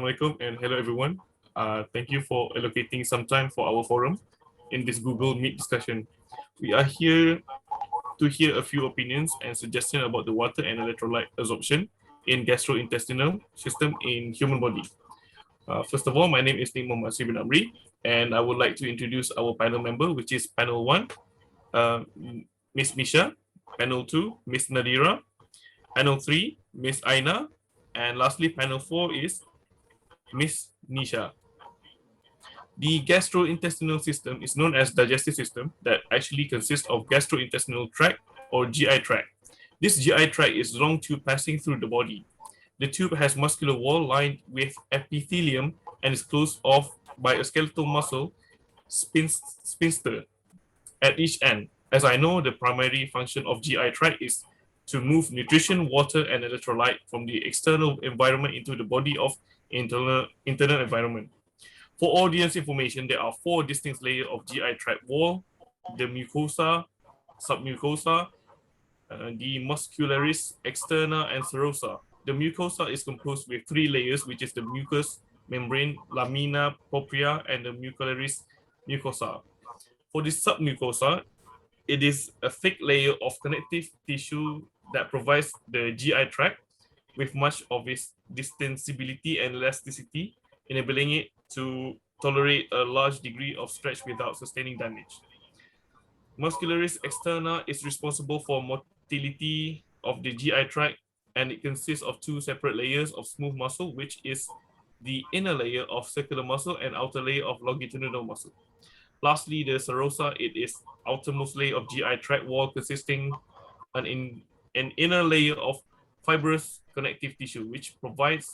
Assalamualaikum and hello everyone. Thank you for allocating some time for our forum in this Google Meet discussion. We are here to hear a few opinions and suggestions about the water and electrolyte absorption in gastrointestinal system in human body. First of all, my name is Muhammad Asri bin Amri, and I would like to introduce our panel member, which is panel 1, Miss Misha, panel 2, Miss Nadira, panel 3, Miss Aina, and lastly, panel 4 is Miss Nisha. The gastrointestinal system is known as digestive system that actually consists of gastrointestinal tract or GI tract. This GI tract is a long tube passing through the body. The tube has muscular wall lined with epithelium and is closed off by a skeletal muscle sphincter at each end. As I know, the primary function of GI tract is to move nutrition, water, and electrolyte from the external environment into the body of internal environment. For audience information, there are 4 distinct layers of GI tract wall: the mucosa, submucosa, the muscularis externa, and serosa. The mucosa is composed with 3 layers, which is the mucous membrane, lamina propria, and the mucolaris mucosa. For the submucosa, it is a thick layer of connective tissue that provides the GI tract with much of its distensibility and elasticity, enabling it to tolerate a large degree of stretch without sustaining damage. Muscularis externa is responsible for motility of the GI tract, and it consists of 2 separate layers of smooth muscle, which is the inner layer of circular muscle and outer layer of longitudinal muscle. Lastly, the serosa, it is outermost layer of GI tract wall consisting an inner layer of fibrous connective tissue, which provides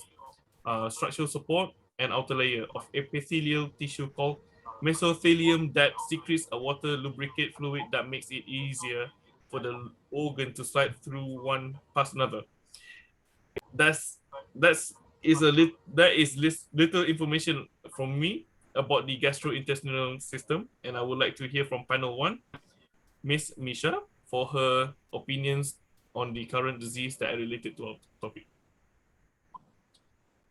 structural support, and outer layer of epithelial tissue called mesothelium that secretes a water lubricate fluid that makes it easier for the organ to slide through one past another. That is little information from me about the gastrointestinal system, and I would like to hear from panel 1, Miss Misha, for her opinions on the current disease that are related to our topic.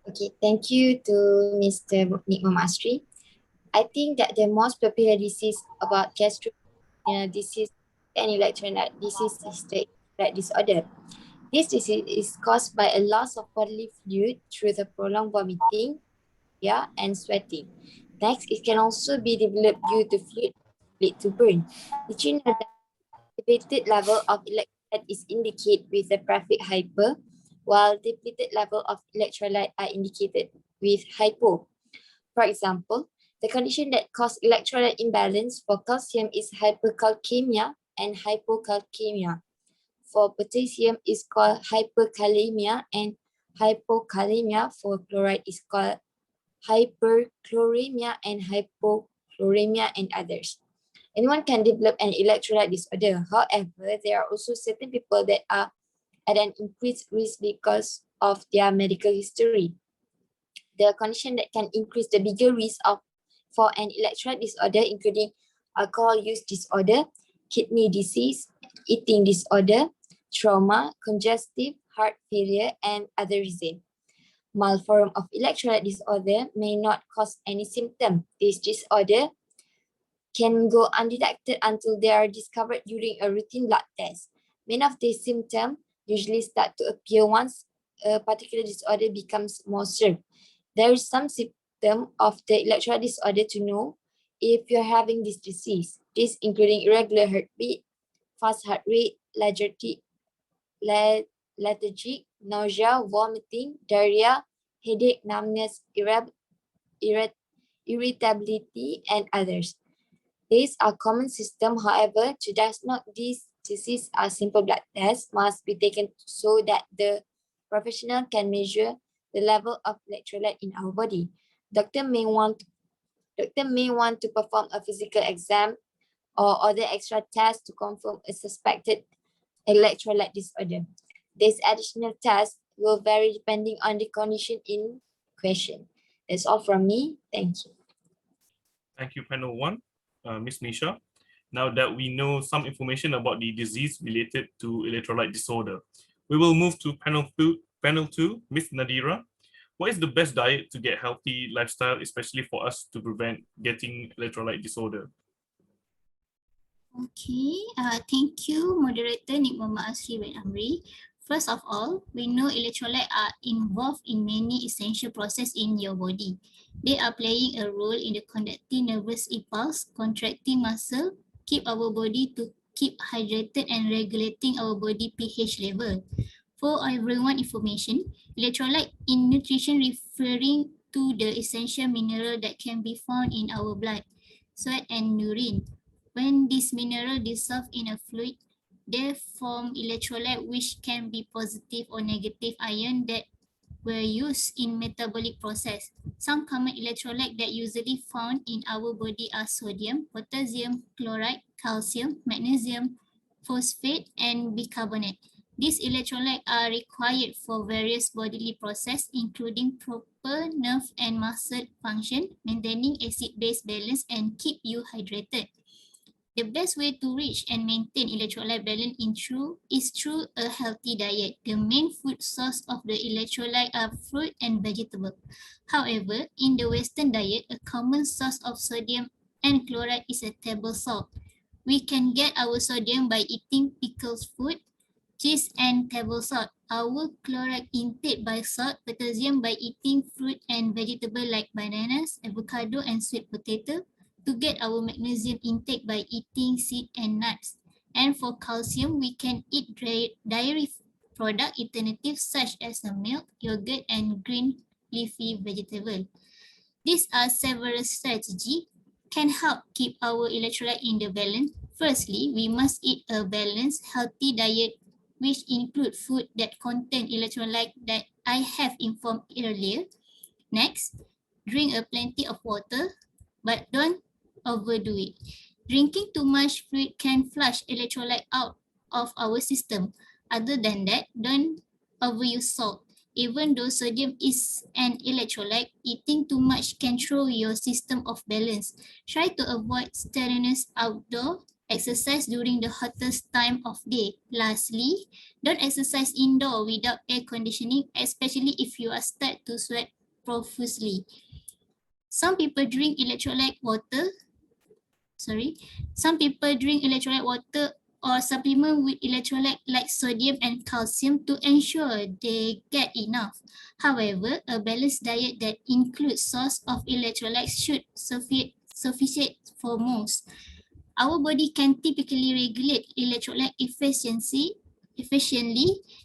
Okay, thank you to Mr. Muhammad Asri. I think that the most popular disease about gastrointestinal disease and electrolyte disease is the electrolyte disorder. This disease is caused by a loss of bodily fluid through the prolonged vomiting, and sweating. Next, it can also be developed due to fluid lead to burn. Did you know that elevated level of electrolyte is indicated with the prefix hyper, while depleted level of electrolyte are indicated with hypo? For example, the condition that causes electrolyte imbalance for calcium is hypercalcemia and hypocalcemia. For potassium is called hyperkalemia, and hypokalemia for chloride is called hyperchloremia and hypochloremia, and others. Anyone can develop an electrolyte disorder. However, there are also certain people that are at an increased risk because of their medical history. The condition that can increase the bigger risk for an electrolyte disorder, including alcohol use disorder, kidney disease, eating disorder, trauma, congestive heart failure, and other reasons. Mild form of electrolyte disorder may not cause any symptom. This disorder can go undetected until they are discovered during a routine blood test. Many of these symptoms usually start to appear once a particular disorder becomes more severe. There is some symptom of the electrolyte disorder to know if you're having this disease. This including irregular heartbeat, fast heart rate, lethargic, nausea, vomiting, diarrhea, headache, numbness, irritability, and others. These are common symptoms. However, to diagnose these diseases, a simple blood test must be taken so that the professional can measure the level of electrolyte in our body. Doctor may want to perform a physical exam or other extra tests to confirm a suspected electrolyte disorder. This additional test will vary depending on the condition in question. That's all from me. Thank you. Thank you, panel 1, Miss Nisha. Now that we know some information about the disease related to electrolyte disorder, we will move to panel 2, Miss Nadira. what is the best diet to get healthy lifestyle, especially for us to prevent getting electrolyte disorder? Okay, thank you, moderator Nik Muhammad Asri bin Amri. First of all, we know electrolytes are involved in many essential processes in your body. They are playing a role in the conducting nervous impulse, contracting muscle, keep our body to keep hydrated and regulating our body pH level. For everyone information, electrolyte in nutrition referring to the essential mineral that can be found in our blood, sweat and urine. When this mineral dissolve in a fluid, they form electrolyte which can be positive or negative ion that were used in metabolic process. Some common electrolyte that usually found in our body are sodium, potassium, chloride, calcium, magnesium, phosphate, and bicarbonate. These electrolytes are required for various bodily processes, including proper nerve and muscle function, maintaining acid-base balance, and keep you hydrated. The best way to reach and maintain electrolyte balance is through a healthy diet. The main food source of the electrolyte are fruit and vegetable. However, in the Western diet, a common source of sodium and chloride is a table salt. We can get our sodium by eating pickled food, cheese, and table salt. Our chloride intake by salt, potassium by eating fruit and vegetable like bananas, avocado, and sweet potato. To get our magnesium intake by eating seed and nuts. And for calcium, we can eat dairy product alternatives such as milk, yogurt, and green leafy vegetable. These are several strategies can help keep our electrolyte in the balance. Firstly, we must eat a balanced, healthy diet which include food that contain electrolyte that I have informed earlier. Next, drink a plenty of water, but don't overdo it. Drinking too much fluid can flush electrolyte out of our system. Other than that, don't overuse salt. Even though sodium is an electrolyte, eating too much can throw your system off balance. Try to avoid strenuous outdoor exercise during the hottest time of day. Lastly, don't exercise indoor without air conditioning, especially if you are start to sweat profusely. Some people drink electrolyte water water or supplement with electrolyte like sodium and calcium to ensure they get enough. However, a balanced diet that includes source of electrolytes should sufficient for most. Our body can typically regulate electrolyte efficiently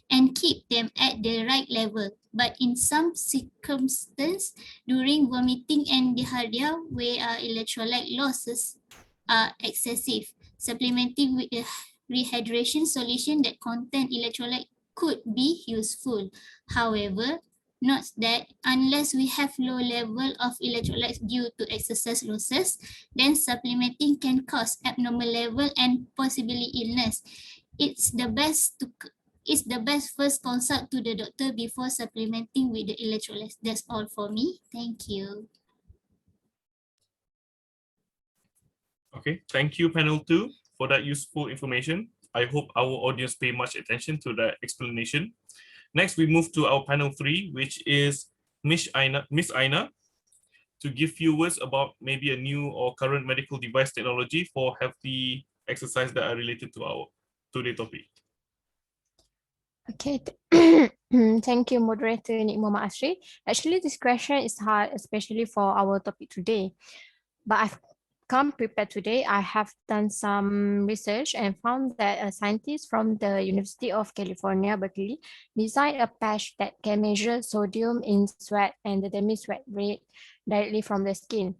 and keep them at the right level. But in some circumstances, during vomiting and diarrhea, where electrolyte losses are excessive, supplementing with a rehydration solution that contain electrolyte could be useful. However, note that unless we have low level of electrolytes due to exercise losses, then supplementing can cause abnormal level and possibly illness. It's the best first consult to the doctor before supplementing with the electrolytes. That's all for me. Thank you. Okay, thank you, panel 2, for that useful information. I hope our audience pay much attention to that explanation. Next, we move to our panel 3, which is Miss Aina, to give few words about maybe a new or current medical device technology for healthy exercise that are related to our today topic. Okay, thank you, moderator Nik Muhammad Asri. Actually, this question is hard, especially for our topic today. But I've come prepared today. I have done some research and found that a scientist from the University of California, Berkeley, designed a patch that can measure sodium in sweat and the demi-sweat rate directly from the skin.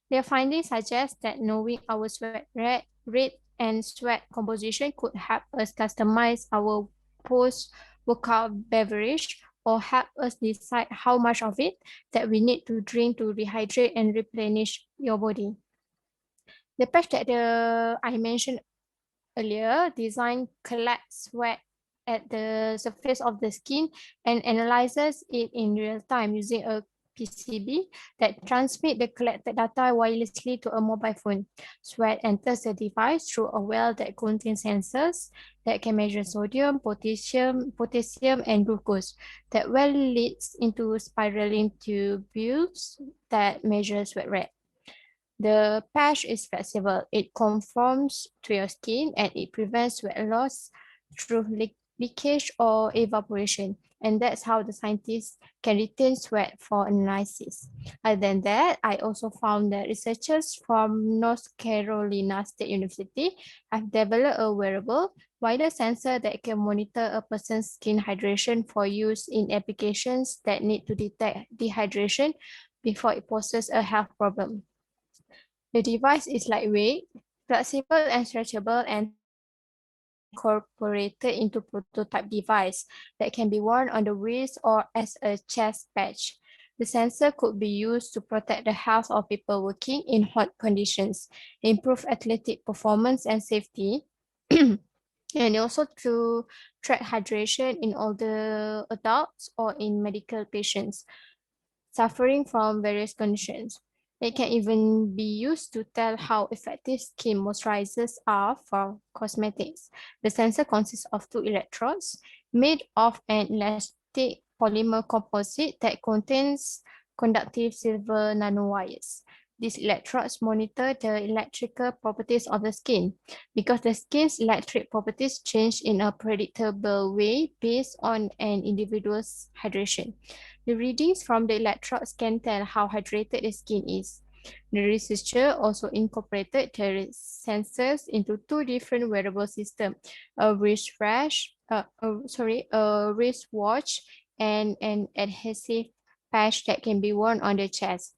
Their findings suggest that knowing our sweat rate and sweat composition could help us customize our post-workout beverage or help us decide how much of it that we need to drink to rehydrate and replenish your body. The patch that I mentioned earlier designed collects sweat at the surface of the skin and analyzes it in real time using a PCB that transmit the collected data wirelessly to a mobile phone. Sweat enters the device through a well that contains sensors that can measure sodium, potassium, and glucose. That well leads into spiraling tubules that measure sweat rate. The patch is flexible. It conforms to your skin and it prevents sweat loss through leakage or evaporation. And that's how the scientists can retain sweat for analysis. Other than that, I also found that researchers from North Carolina State University have developed a wearable wireless sensor that can monitor a person's skin hydration for use in applications that need to detect dehydration before it poses a health problem. The device is lightweight, flexible and stretchable, and incorporated into prototype device that can be worn on the wrist or as a chest patch. The sensor could be used to protect the health of people working in hot conditions, improve athletic performance and safety, and also to track hydration in older adults or in medical patients suffering from various conditions. It can even be used to tell how effective skin moisturizers are for cosmetics. The sensor consists of two electrodes made of an elastic polymer composite that contains conductive silver nanowires. These electrodes monitor the electrical properties of the skin because the skin's electric properties change in a predictable way based on an individual's hydration. The readings from the electrodes can tell how hydrated the skin is. The researcher also incorporated the sensors into two different wearable systems, a a wristwatch and an adhesive patch that can be worn on the chest.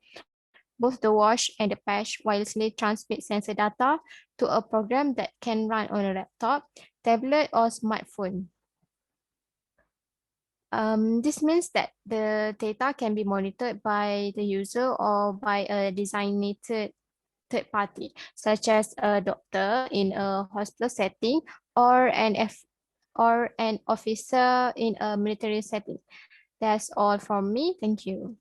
Both the watch and the patch wirelessly transmit sensor data to a program that can run on a laptop, tablet, or smartphone. This means that the data can be monitored by the user or by a designated third party, such as a doctor in a hospital setting or an officer in a military setting. That's all from me. Thank you.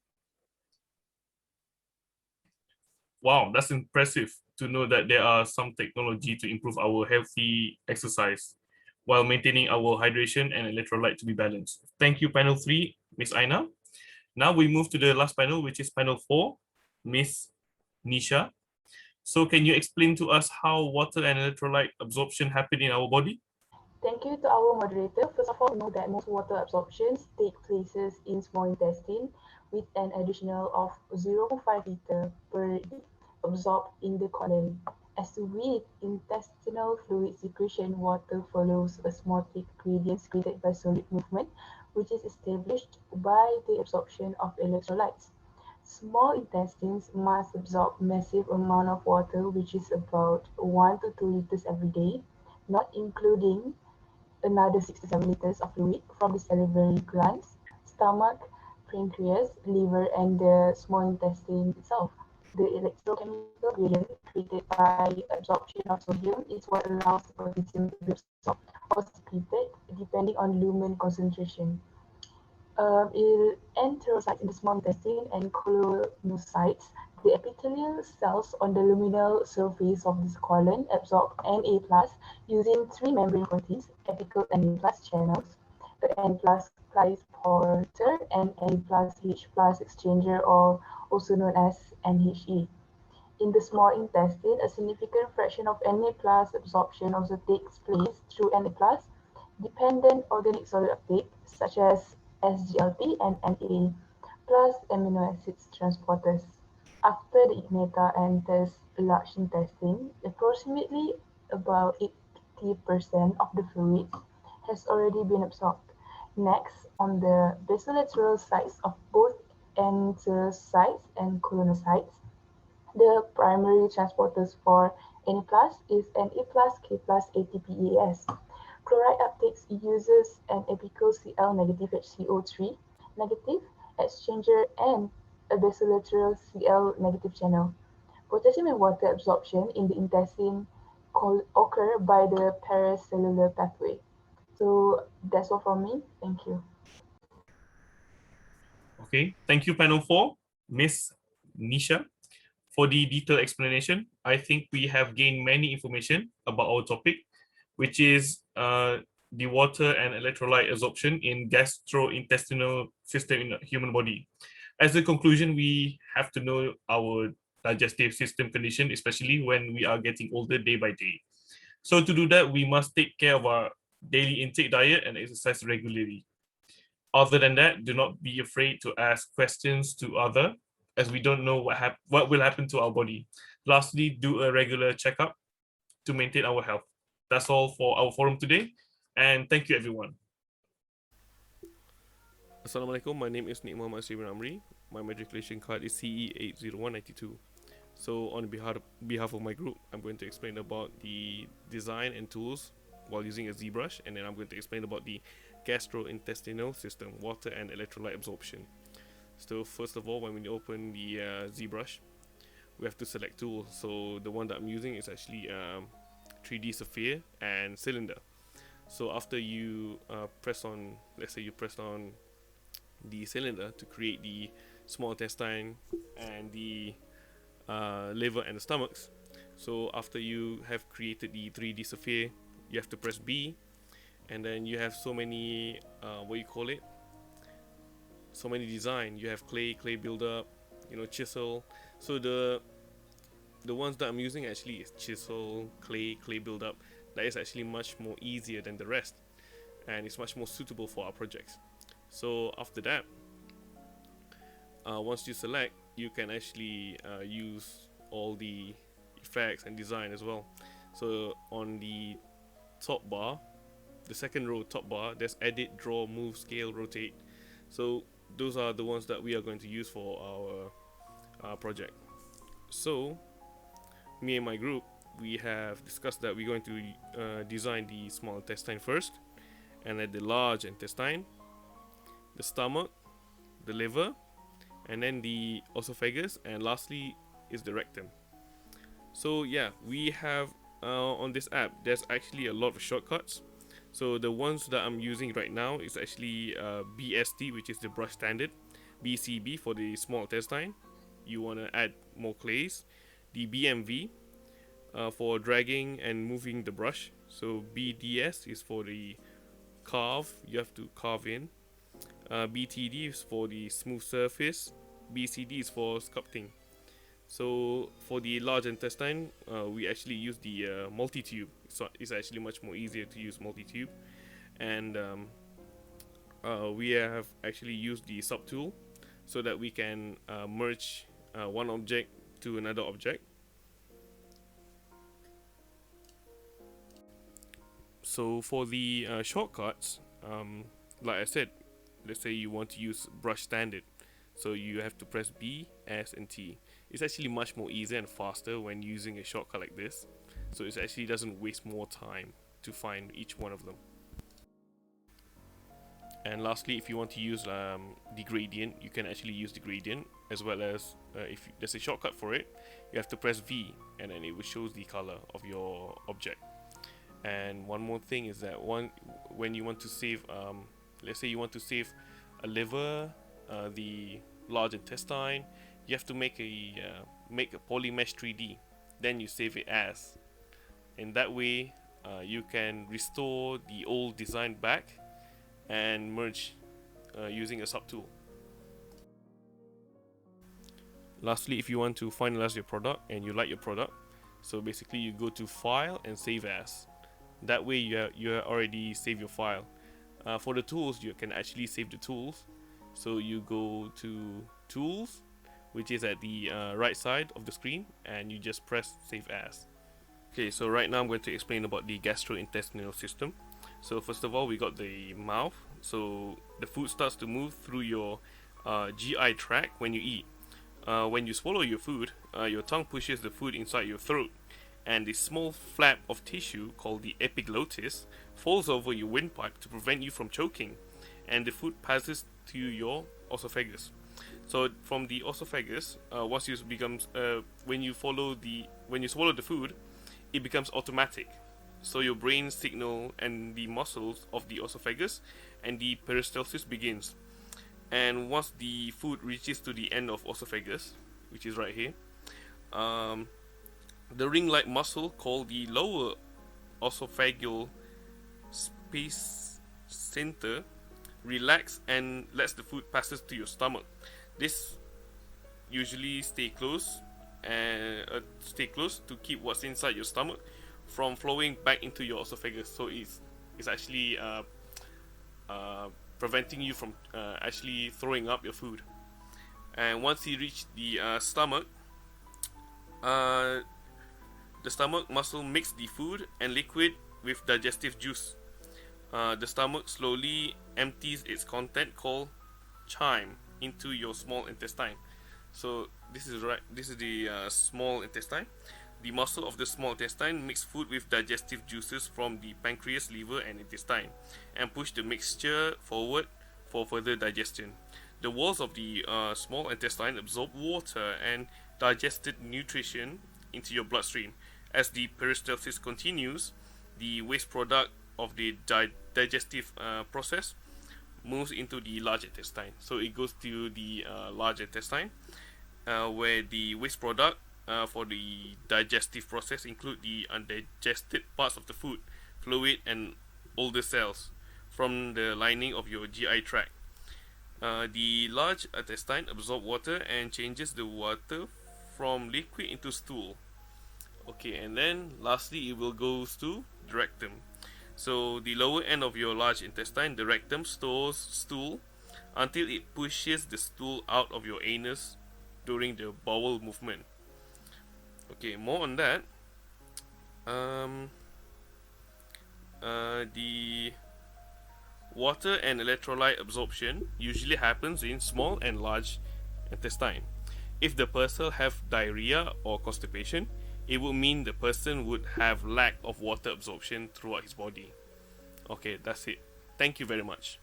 Wow, that's impressive to know that there are some technology to improve our healthy exercise while maintaining our hydration and electrolyte to be balanced. Thank you, panel 3, Miss Aina. Now we move to the last panel, which is panel 4, Miss Nisha. So can you explain to us how water and electrolyte absorption happen in our body? Thank you to our moderator. First of all, we know that most water absorptions take places in small intestine with an additional of 0.5 liter per day absorbed in the colon. As with intestinal fluid secretion, water follows osmotic gradients created by solid movement, which is established by the absorption of electrolytes. Small intestines must absorb massive amount of water, which is about 1 to 2 liters every day, not including another 6 to 7 liters of fluid from the salivary glands, stomach, pancreas, liver, and the small intestine itself. The electrochemical gradient created by absorption of sodium is what allows potassium to be absorbed or secreted depending on lumen concentration. Enterocytes in the small intestine and colonocytes, the epithelial cells on the luminal surface of the colon, absorb Na+ using three membrane proteins, apical Na+ channels, the Na+ porter, and Na+H+ exchanger, or also known as NHE. In the small intestine, a significant fraction of Na+ absorption also takes place through Na+ dependent organic solid uptake, such as SGLT and Na, plus amino acids transporters. After the ignita enters the large intestine, approximately about 80% of the fluid has already been absorbed. Next, on the basolateral sides of both enterocytes and colonocytes, the primary transporters for Na+ is Na+, K+, ATPase. Chloride uptake uses an apical Cl negative HCO3 negative exchanger and a basolateral Cl negative channel. Potassium and water absorption in the intestine occur by the paracellular pathway. So that's all from me. Thank you. Okay, thank you, panel 4. Miss Nisha, for the detailed explanation. I think we have gained many information about our topic, which is the water and electrolyte absorption in gastrointestinal system in the human body. As a conclusion, we have to know our digestive system condition, especially when we are getting older day by day. So to do that, we must take care of our daily intake diet and exercise regularly. Other than that, do not be afraid to ask questions to other, as we don't know what will happen to our body. Lastly, do a regular checkup to maintain our health. That's all for our forum today, and thank you everyone. Assalamualaikum, my name is Nik Muhammad Sibin Amri. My matriculation card is CE80192. So on behalf of my group, I'm going to explain about the design and tools while using a ZBrush, and then I'm going to explain about the gastrointestinal system, water and electrolyte absorption. So first of all, when we open the ZBrush, we have to select tools. So the one that I'm using is actually 3D sphere and cylinder. So after you press on, let's say you press on the cylinder to create the small intestine and the liver and the stomachs. So after you have created the 3D sphere, you have to press B, and then you have so many so many design. You have clay buildup, chisel. So the ones that I'm using actually is chisel, clay buildup. That is actually much more easier than the rest, and it's much more suitable for our projects. So after that, once you select, you can actually use all the effects and design as well. So on the top bar, the second row top bar, there's edit, draw, move, scale, rotate. So those are the ones that we are going to use for our project. So me and my group, we have discussed that we're going to design the small intestine first, and then the large intestine, the stomach, the liver, and then the esophagus, and lastly is the rectum. So yeah, we have on this app, there's actually a lot of shortcuts. So the ones that I'm using right now is actually BST, which is the brush standard, BCB for the small intestine. You want to add more clays. The BMV for dragging and moving the brush. So BDS is for the carve, you have to carve in. BTD is for the smooth surface. BCD is for sculpting. So for the large intestine, we actually use the multi-tube. So it's actually much more easier to use multi-tube, and we have actually used the subtool so that we can merge one object to another object. So for the shortcuts, like I said, let's say you want to use brush standard, so you have to press B, S, and T. It's actually much more easier and faster when using a shortcut like this, so it actually doesn't waste more time to find each one of them. And lastly, if you want to use the gradient, you can actually use the gradient, as well as if there's a shortcut for it, you have to press V, and then it will show the color of your object. And one more thing is that when you want to save, let's say you want to save a liver, the large intestine, you have to make a polymesh 3D, then you save it as. In that way, you can restore the old design back and merge using a subtool. Lastly, if you want to finalize your product and you like your product, so basically you go to File and Save As. That way you already save your file. For the tools, you can actually save the tools. So you go to Tools, which is at the right side of the screen, and you just press Save As. Okay, so right now I'm going to explain about the gastrointestinal system. So first of all, we got the mouth. So the food starts to move through your GI tract when you eat. When you swallow your food, your tongue pushes the food inside your throat, and the small flap of tissue called the epiglottis falls over your windpipe to prevent you from choking, and the food passes to your esophagus. So from the esophagus, once it becomes when you swallow the food, it becomes automatic. So your brain signal and the muscles of the esophagus and the peristalsis begins, And once the food reaches to the end of esophagus, which is right here, the ring-like muscle called the lower esophageal space center relax and lets the food passes to your stomach. This usually stay close to keep what's inside your stomach from flowing back into your esophagus. So it's actually preventing you from actually throwing up your food. And once you reach the stomach muscle mix the food and liquid with digestive juice. The stomach slowly empties its content called chyme into your small intestine. So this is the small intestine. The muscle of the small intestine mix food with digestive juices from the pancreas, liver, and intestine, and push the mixture forward for further digestion. The walls of the small intestine absorb water and digested nutrition into your bloodstream. As the peristalsis continues, the waste product of the digestive process moves into the large intestine. So it goes to the large intestine, where the waste product for the digestive process include the undigested parts of the food, fluid, and older cells from the lining of your GI tract. The large intestine absorbs water and changes the water from liquid into stool. Okay, and then lastly it will goes to the rectum. So the lower end of your large intestine, the rectum, stores stool until it pushes the stool out of your anus during the bowel movement. Okay, more on that. The water and electrolyte absorption usually happens in small and large intestine. If the person have diarrhea or constipation, it would mean the person would have lack of water absorption throughout his body. Okay, that's it. Thank you very much.